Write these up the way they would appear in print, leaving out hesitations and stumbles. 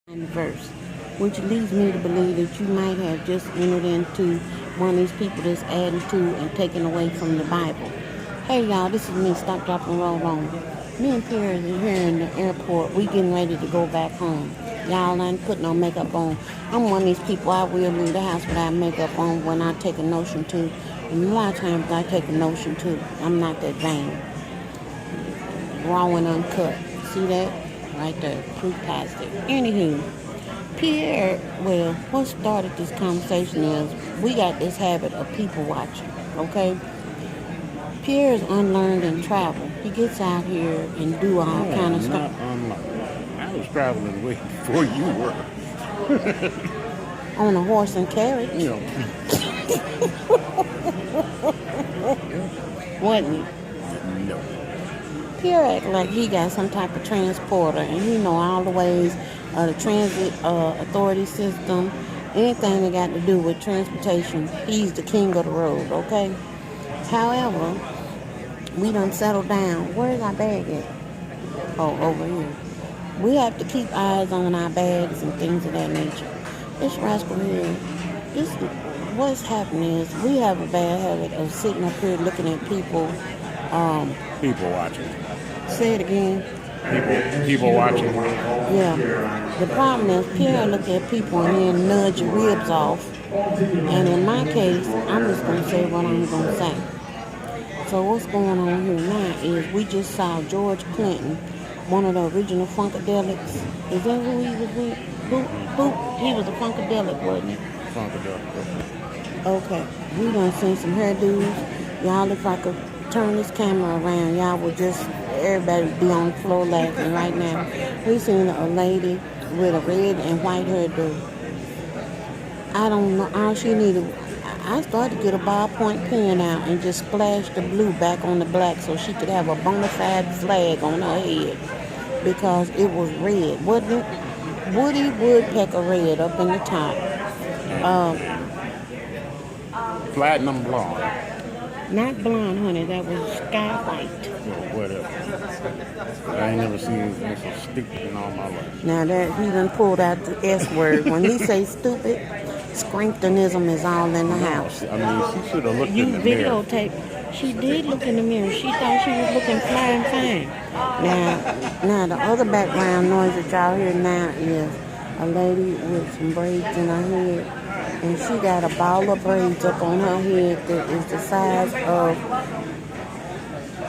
verse, which leads me to believe that you might have just entered into one of these people that's adding to and taking away from the Bible. Hey y'all, this is me, Stop, Drop, and Roll On. Me and Pierre are here in the airport. We getting ready to go back home. Y'all ain't put no makeup on. I'm one of these people, I will leave the house without makeup on when I take a notion to. And a lot of times I take a notion too. I'm not that vain. Raw and uncut. See that? Right there. Proof positive. Anywho, Pierre, well, what started this conversation is we got this habit of people watching, okay? Pierre is unlearned in travel. He gets out here and do all kind of stuff. Not unlearned. I was traveling way before you were. On a horse and carriage. You know. Wasn't he? No. Pierre act like he got some type of transporter and he know all the ways of the transit authority system, anything that got to do with transportation. He's the king of the road, okay? However, we done settled down. Where's our bag at? Oh, over here. We have to keep eyes on our bags and things of that nature. This rascal here, what's happening is we have a bad habit of sitting up here looking at people. People watching. Say it again. People watching. Yeah. The problem is Pierre look at people and then nudge your ribs off. And in my case, I'm just going to say what I'm going to say. So what's going on here now is we just saw George Clinton, one of the original Funkadelics. Is that who he was with? He was a Funkadelic, wasn't he? Funkadelic. Okay. We done seen some hairdos. Y'all, if I could turn this camera around, y'all would just, everybody would be on the floor laughing right now. We seen a lady with a red and white hairdo. I don't know, all she needed, I started to get a ballpoint pen out and just splash the blue back on the black so she could have a bona fide flag on her head because it was red, wasn't it? Woody Woodpecker red up in the top. Platinum blonde. Not blonde, honey, that was sky white. Or whatever. I ain't never seen this so stupid in all my life. Now that he done pulled out the S word. When he say stupid, scrimptonism is all in the house. I mean, she should have looked You in the mirror. videotape. She did look in the mirror. She thought she was looking fly and fine. Now the other background noise that y'all hear now is a lady with some braids in her head. And she got a ball of braids up on her head that is the size of,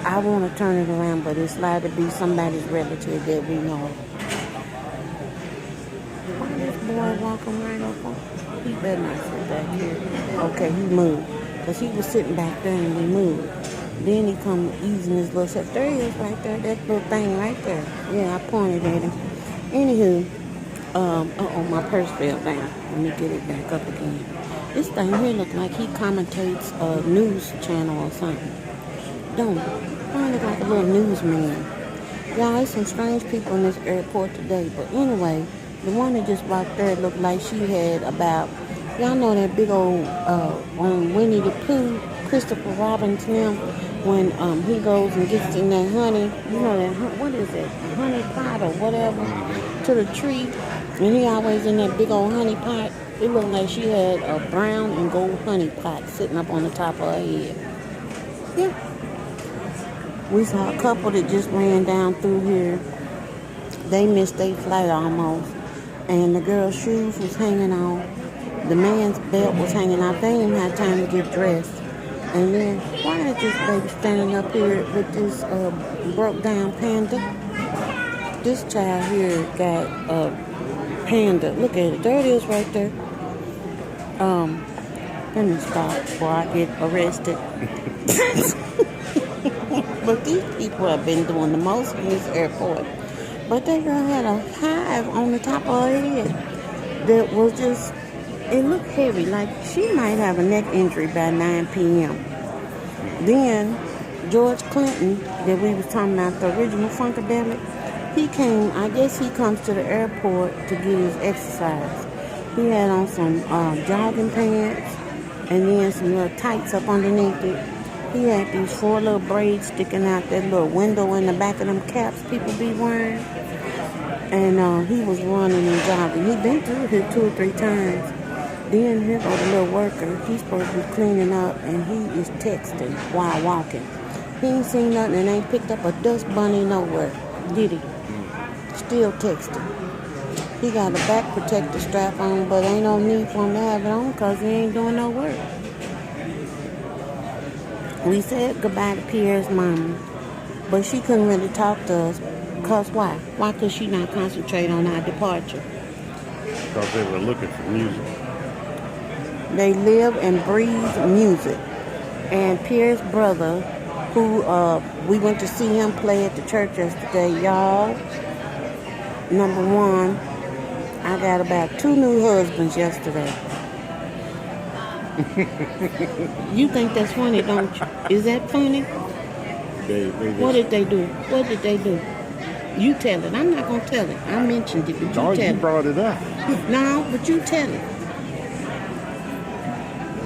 I want to turn it around, but it's like to be somebody's relative that we know. Why this boy walking right up on? He better not sit back here. Okay, he moved. Because he was sitting back there and he moved. Then he come easing his little step. There he is right there, that little thing right there. Yeah, I pointed at him. Anywho, my purse fell down. Let me get it back up again. This thing here look like he commentates a news channel or something. Don't it? He look like a little newsman. Y'all, there's some strange people in this airport today. But anyway, the one that just walked there looked like she had about, y'all know that big old, on Winnie the Pooh, Christopher Robin's now, when he goes and gets in that honey, you know that, what is it, honey pot or whatever, to the tree, and he always in that big old honey pot. It looked like she had a brown and gold honey pot sitting up on the top of her head. Yeah. We saw a couple that just ran down through here. They missed their flight almost, and the girl's shoes was hanging on. The man's belt was hanging out. They didn't have time to get dressed. And then, why is this baby standing up here with this broke down panda? This child here got a panda. Look at it. There it is right there. Let me stop before I get arrested. But these people have been doing the most in this airport. But that girl had a hive on the top of her head that was just, it looked heavy, like she might have a neck injury by 9 p.m. Then George Clinton, that we was talking about, the original Funkadelic, he came, I guess he comes to the airport to get his exercise. He had on some jogging pants and then some little tights up underneath it. He had these 4 little braids sticking out that little window in the back of them caps people be wearing. And he was running and jogging. He been through here 2 or 3 times. Then here go the little worker. He's supposed to be cleaning up, and he is texting while walking. He ain't seen nothing and ain't picked up a dust bunny nowhere, did he? Still texting. He got a back protector strap on, but ain't no need for him to have it on because he ain't doing no work. We said goodbye to Pierre's mama, but she couldn't really talk to us. Because why? Why could she not concentrate on our departure? Because they were looking for music. They live and breathe music. And Pierre's brother, who we went to see him play at the church yesterday, y'all, number one, I got about 2 new husbands yesterday. You think that's funny, don't you? Is that funny? What did they do? What did they do? You tell it. I'm not going to tell it. I mentioned it, but you tell it. You brought it up. No, but you tell it.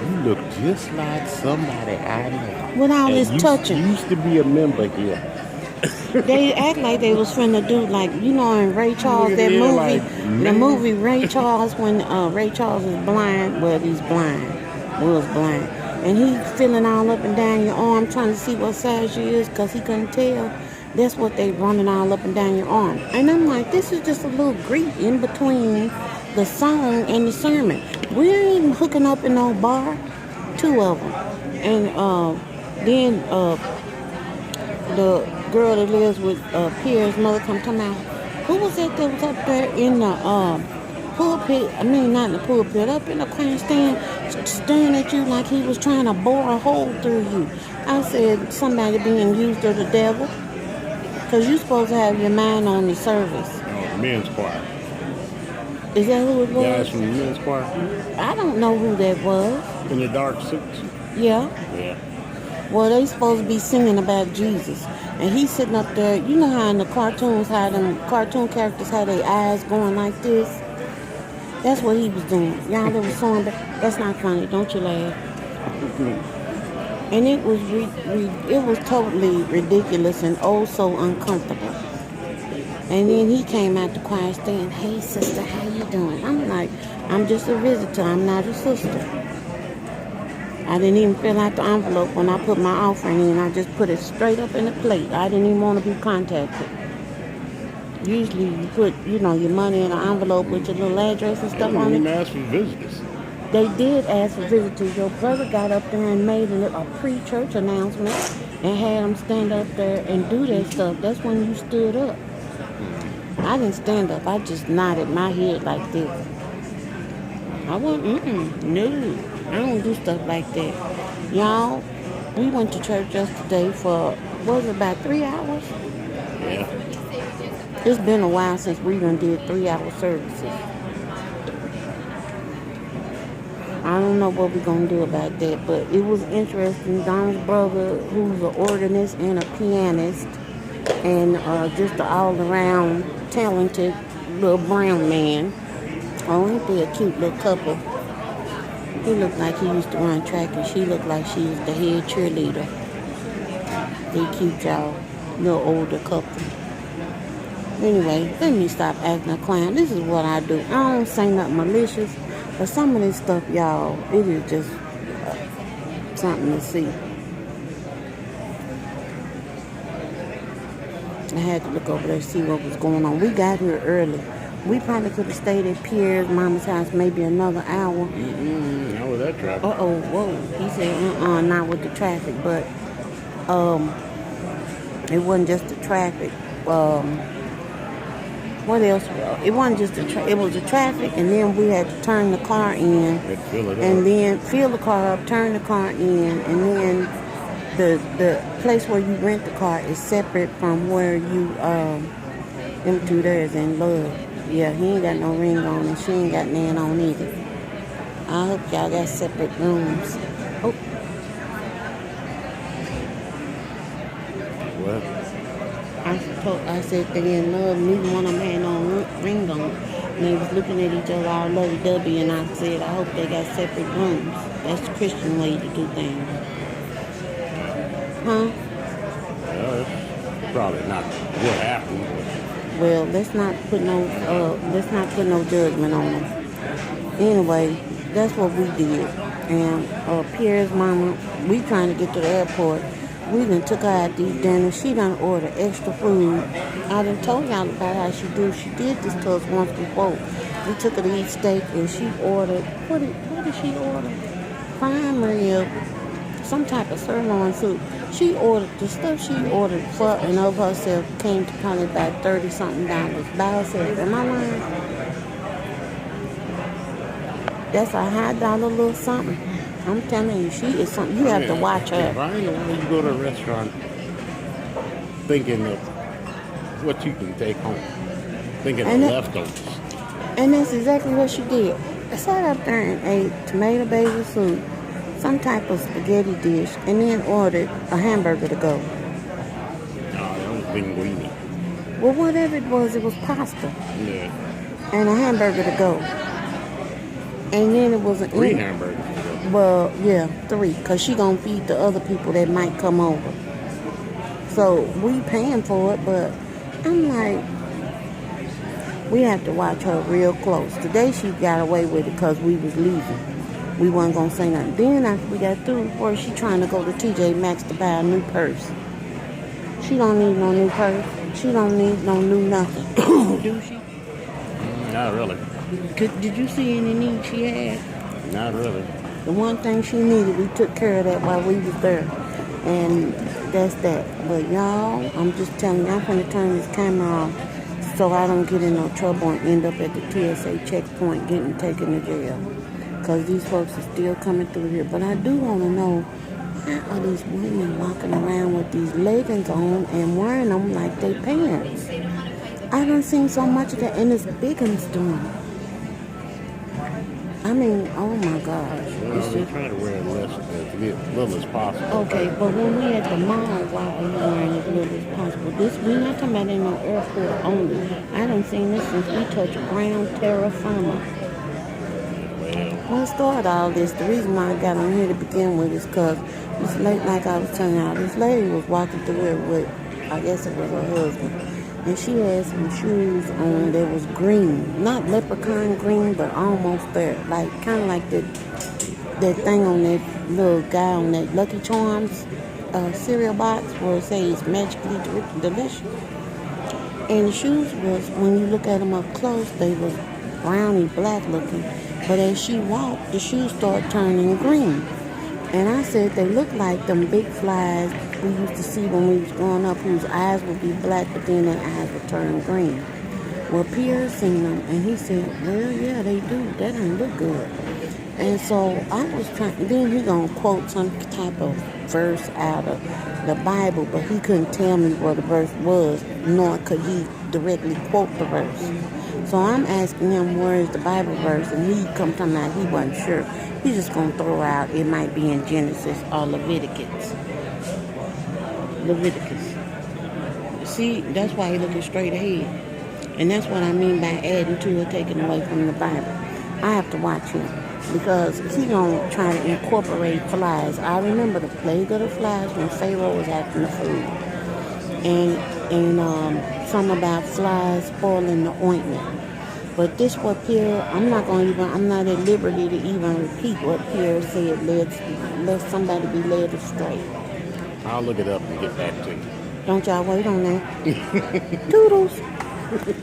You look just like somebody I know. With all this touching. You used to be a member here. They act like they was finna do, like, you know, in Ray Charles, that movie. Like, the movie Ray Charles, when Ray Charles is blind. Well, he's blind. Was blind. And he's feeling all up and down your arm, trying to see what size you is, because he couldn't tell. That's what they running all up and down your arm. And I'm like, this is just a little greet in between the song and the sermon. We ain't hooking up in no bar. 2 of them. And then the girl that lives with Pierre's mother come to my, who was that was up there in the pulpit? I mean, not in the pulpit, up in the choir stand, staring at you like he was trying to bore a hole through you. I said, somebody being used of the devil. Because you're supposed to have your mind on the service. Oh, the men's choir. Is that who it was? Guys from the men's choir. I don't know who that was. In the dark suits. Yeah. Yeah. Well, they supposed to be singing about Jesus. And he's sitting up there. You know how in the cartoons, how them cartoon characters have their eyes going like this? That's what he was doing. Y'all that was sewing back. That's not funny. Don't you laugh. And it was it was totally ridiculous and oh so uncomfortable. And then he came out the choir stand, hey sister, how you doing? I'm like, I'm just a visitor, I'm not a sister. I didn't even fill out the envelope when I put my offering in. I just put it straight up in the plate. I didn't even want to be contacted. Usually you put, you know, your money in an envelope with your little address and stuff on it. You didn't ask for visitors. They did ask for visitors. Your brother got up there and made a pre-church announcement and had them stand up there and do that stuff. That's when you stood up. I didn't stand up. I just nodded my head like this. I wasn't, no. I don't do stuff like that. Y'all, we went to church yesterday for, what was it, about 3 hours? Yeah. It's been a while since we done did 3-hour services. I don't know what we're going to do about that, but it was interesting. Don's brother, who's an organist and a pianist, and just an all-around talented little brown man. Oh, ain't they a cute little couple? He looked like he used to run track, and she looked like she was the head cheerleader. They cute, y'all. Little older couple. Anyway, let me stop acting a clown. This is what I do. I don't say nothing malicious. But some of this stuff, y'all, it is just something to see. I had to look over there to see what was going on. We got here early. We probably could have stayed at Pierre's mama's house maybe another hour. Not with that traffic. Whoa. He said, not with the traffic. But it wasn't just the traffic. What else? It wasn't just it was the traffic, and then we had to turn the car in, and then fill the car up, turn the car in, and then the place where you rent the car is separate from where you them two there is in love. Yeah, he ain't got no ring on, and she ain't got none on either. I hope y'all got separate rooms. Oh. What? I said they in love. Neither one of them had no ring on. And they was looking at each other all lovey-dovey, and I said, I hope they got separate rooms. That's the Christian way to do things. Huh? Well, it's probably not what happened. Well, let's not put no judgment on them. Anyway, that's what we did. And Pierre's mama, we trying to get to the airport. We done took her out these dinners. She done ordered extra food. I done told y'all about how she do. She did this to us once before. We took her to eat steak and she ordered, what did she order? Prime rib, some type of sirloin soup. She ordered, the stuff she ordered for and of herself came to probably about $30-something by herself. Am I lying? That's a high dollar little something. I'm telling you, she is something. You have to watch her. I ain't know why you go to a restaurant thinking of what you can take home. Thinking of leftovers. And that's exactly what she did. I sat up there and ate tomato basil soup, some type of spaghetti dish, and then ordered a hamburger to go. No, that was linguine. Well, whatever it was pasta. Yeah. And a hamburger to go. And then it was 3 hamburgers. Well, yeah, 3, because she gonna feed the other people that might come over. So we paying for it, but I'm like, we have to watch her real close. Today she got away with it because we was leaving. We wasn't gonna say nothing. Then after we got through, or she trying to go to TJ Maxx to buy a new purse. She don't need no new purse. She don't need no new nothing. Do she? Not really. Did you see any need she had? Not really. The one thing she needed, we took care of that while we was there. And that's that. But y'all, I'm just telling you, I'm going to turn this camera off so I don't get in no trouble and end up at the TSA checkpoint getting taken to jail. Because these folks are still coming through here. But I do want to know, how are these women walking around with these leggings on and wearing them like they pants? I done seen so much of that, and it's big ones doing it. I mean, oh my gosh. Well, we try to wear as little as possible. Okay, but when we at the mall, why are you wearing as little as possible? We're not talking about in no airport only. I done seen this since we touched ground terra firma. Well, start all this. The reason why I got on here to begin with is because this lady, like I was telling y'all, this lady was walking through here with, I guess it was her husband. And she had some shoes on that was green. Not leprechaun green, but almost there. Like, kind of like that thing on that little guy on that Lucky Charms cereal box where it says magically delicious. And the shoes was, when you look at them up close, they was browny black looking. But as she walked, the shoes started turning green. And I said they look like them big flies we used to see when we was growing up, whose eyes would be black, but then their eyes would turn green. Well, Pierre seen them, and he said, well, yeah, they do. That don't look good. And so I was trying, then he gonna quote some type of verse out of the Bible, but he couldn't tell me what the verse was, nor could he directly quote the verse. So I'm asking him where is the Bible verse, and he come talking out he wasn't sure. He's just gonna throw out it might be in Genesis or Leviticus. See, that's why he looking straight ahead. And that's what I mean by adding to or taking away from the Bible. I have to watch him because he gonna try to incorporate flies. I remember the plague of the flies when Pharaoh was acting the food. And something about flies spoiling the ointment. But this what Pierre, I'm not at liberty to even repeat what Pierre said, let somebody be led astray. I'll look it up and get back to you. Don't y'all wait on that. Toodles.